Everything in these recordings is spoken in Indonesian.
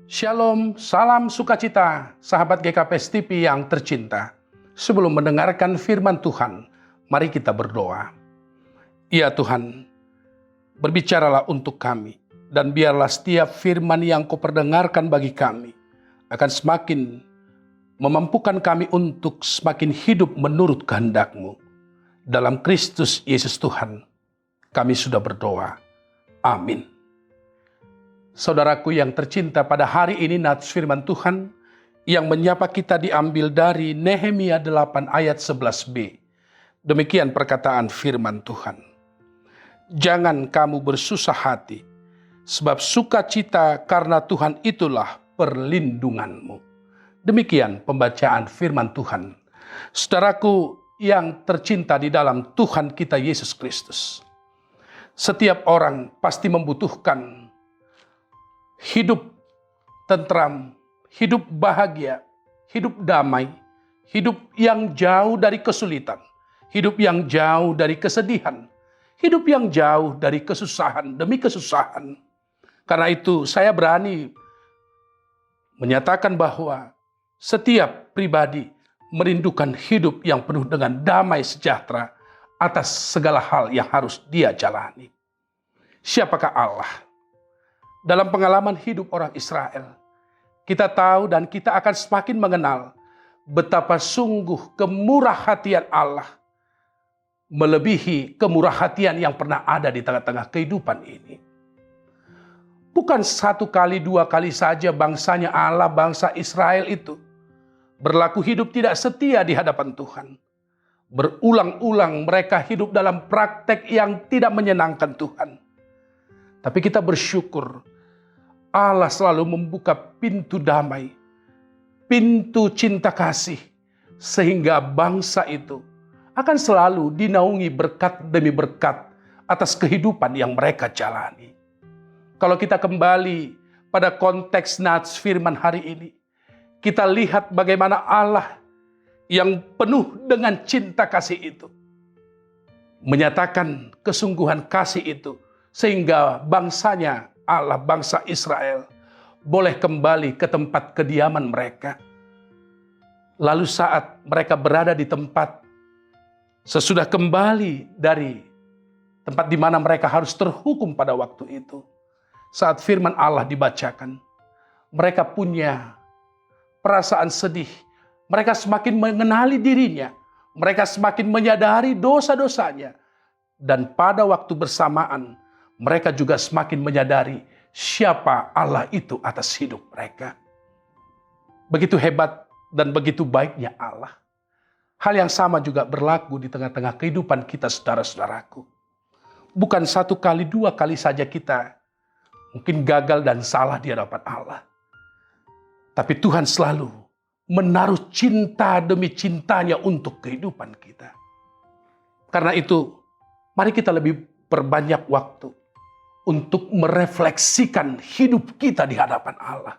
Shalom, salam sukacita, sahabat GKPS TV yang tercinta. Sebelum mendengarkan firman Tuhan, mari kita berdoa. Ya Tuhan, berbicaralah untuk kami, dan biarlah setiap firman yang Kau perdengarkan bagi kami akan semakin memampukan kami untuk semakin hidup menurut kehendak-Mu. Dalam Kristus Yesus Tuhan, kami sudah berdoa. Amin. Saudaraku yang tercinta, pada hari ini nats firman Tuhan yang menyapa kita diambil dari Nehemia 8 ayat 11b. Demikian perkataan firman Tuhan. Jangan kamu bersusah hati, sebab sukacita karena Tuhan itulah perlindunganmu. Demikian pembacaan firman Tuhan. Saudaraku yang tercinta di dalam Tuhan kita Yesus Kristus. Setiap orang pasti membutuhkan hidup tentram, hidup bahagia, hidup damai, hidup yang jauh dari kesulitan, hidup yang jauh dari kesedihan, hidup yang jauh dari kesusahan demi kesusahan. Karena itu saya berani menyatakan bahwa setiap pribadi merindukan hidup yang penuh dengan damai sejahtera atas segala hal yang harus dia jalani. Siapakah Allah? Dalam pengalaman hidup orang Israel, kita tahu dan kita akan semakin mengenal betapa sungguh kemurahhatian Allah melebihi kemurahhatian yang pernah ada di tengah-tengah kehidupan ini. Bukan satu kali, dua kali saja bangsanya Allah, bangsa Israel itu berlaku hidup tidak setia di hadapan Tuhan. Berulang-ulang mereka hidup dalam praktek yang tidak menyenangkan Tuhan. Tapi kita bersyukur Allah selalu membuka pintu damai, pintu cinta kasih, sehingga bangsa itu akan selalu dinaungi berkat demi berkat atas kehidupan yang mereka jalani. Kalau kita kembali pada konteks nats firman hari ini, kita lihat bagaimana Allah yang penuh dengan cinta kasih itu menyatakan kesungguhan kasih itu, sehingga bangsanya Allah, bangsa Israel, boleh kembali ke tempat kediaman mereka. Lalu saat mereka berada di tempat, sesudah kembali dari tempat di mana mereka harus terhukum pada waktu itu, saat firman Allah dibacakan, mereka punya perasaan sedih. Mereka semakin mengenali dirinya, mereka semakin menyadari dosa-dosanya, dan pada waktu bersamaan, mereka juga semakin menyadari siapa Allah itu atas hidup mereka. Begitu hebat dan begitu baiknya Allah. Hal yang sama juga berlaku di tengah-tengah kehidupan kita, saudara-saudaraku. Bukan satu kali, dua kali saja kita mungkin gagal dan salah di hadapan Allah. Tapi Tuhan selalu menaruh cinta demi cintanya untuk kehidupan kita. Karena itu, mari kita lebih perbanyak waktu untuk merefleksikan hidup kita di hadapan Allah.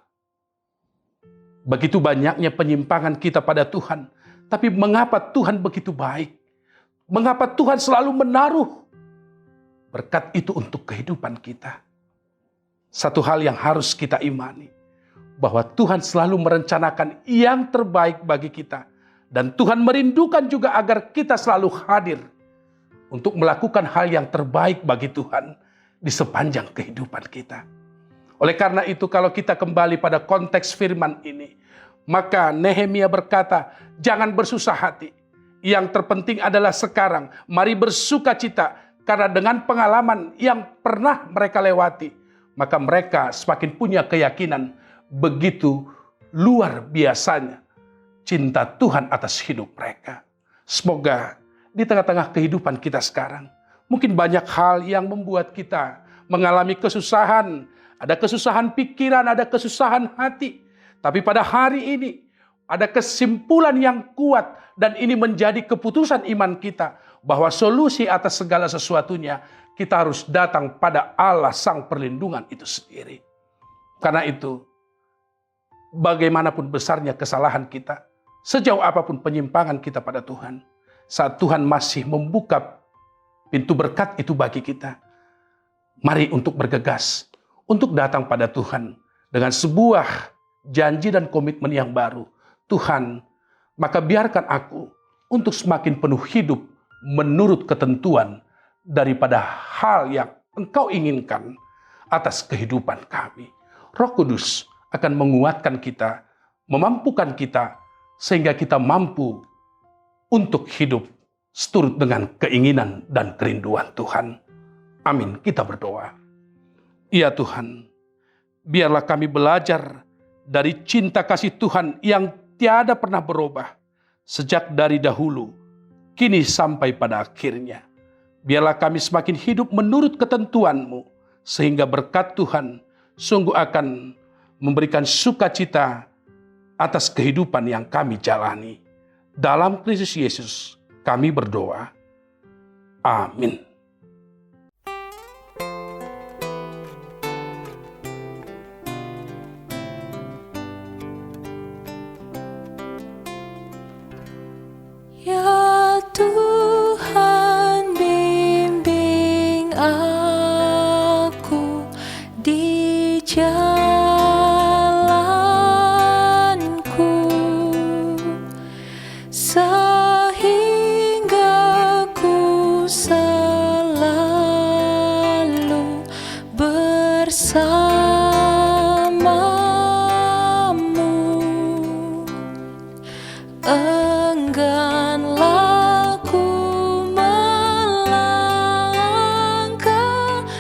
Begitu banyaknya penyimpangan kita pada Tuhan, tapi mengapa Tuhan begitu baik? Mengapa Tuhan selalu menaruh berkat itu untuk kehidupan kita? Satu hal yang harus kita imani, bahwa Tuhan selalu merencanakan yang terbaik bagi kita. Dan Tuhan merindukan juga agar kita selalu hadir untuk melakukan hal yang terbaik bagi Tuhan di sepanjang kehidupan kita. Oleh karena itu, kalau kita kembali pada konteks firman ini, maka Nehemia berkata, jangan bersusah hati. Yang terpenting adalah sekarang, mari bersukacita, karena dengan pengalaman yang pernah mereka lewati, maka mereka semakin punya keyakinan begitu luar biasanya cinta Tuhan atas hidup mereka. Semoga di tengah-tengah kehidupan kita sekarang, mungkin banyak hal yang membuat kita mengalami kesusahan. Ada kesusahan pikiran, ada kesusahan hati. Tapi pada hari ini ada kesimpulan yang kuat. Dan ini menjadi keputusan iman kita. Bahwa solusi atas segala sesuatunya, kita harus datang pada Allah sang perlindungan itu sendiri. Karena itu, bagaimanapun besarnya kesalahan kita, sejauh apapun penyimpangan kita pada Tuhan, saat Tuhan masih membuka pintu berkat itu bagi kita, mari untuk bergegas, untuk datang pada Tuhan dengan sebuah janji dan komitmen yang baru. Tuhan, maka biarkan aku untuk semakin penuh hidup menurut ketentuan daripada hal yang Engkau inginkan atas kehidupan kami. Roh Kudus akan menguatkan kita, memampukan kita, sehingga kita mampu untuk hidup seturut dengan keinginan dan kerinduan Tuhan. Amin. Kita berdoa. Ya Tuhan, biarlah kami belajar dari cinta kasih Tuhan yang tiada pernah berubah sejak dari dahulu, kini sampai pada akhirnya. Biarlah kami semakin hidup menurut ketentuan-Mu, sehingga berkat Tuhan sungguh akan memberikan sukacita atas kehidupan yang kami jalani. Dalam Kristus Yesus kami berdoa. Amin. Ya Tuhan, bimbing aku di jalanku, sehingga ku selalu bersamamu. Engganlah ku melangkah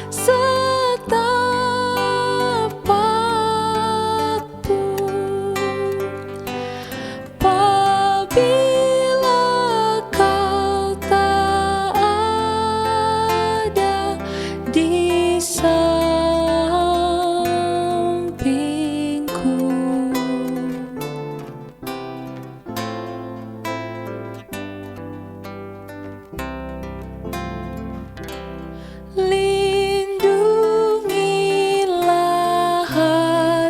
setapakku, apabila Kau tak ada di sampingku. Lindungilah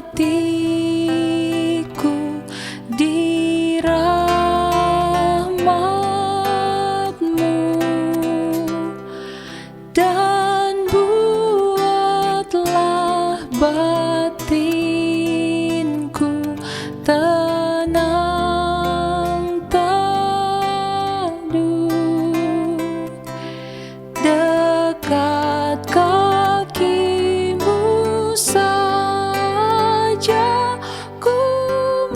hatiku di rahmat-Mu, dan buatlah batinku tenang teduh dekat kaki-Mu saja. Ku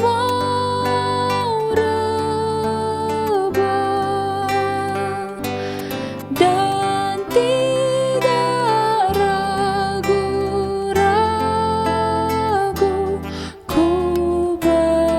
mau rebah dan tidak ragu-ragu, ku berserah.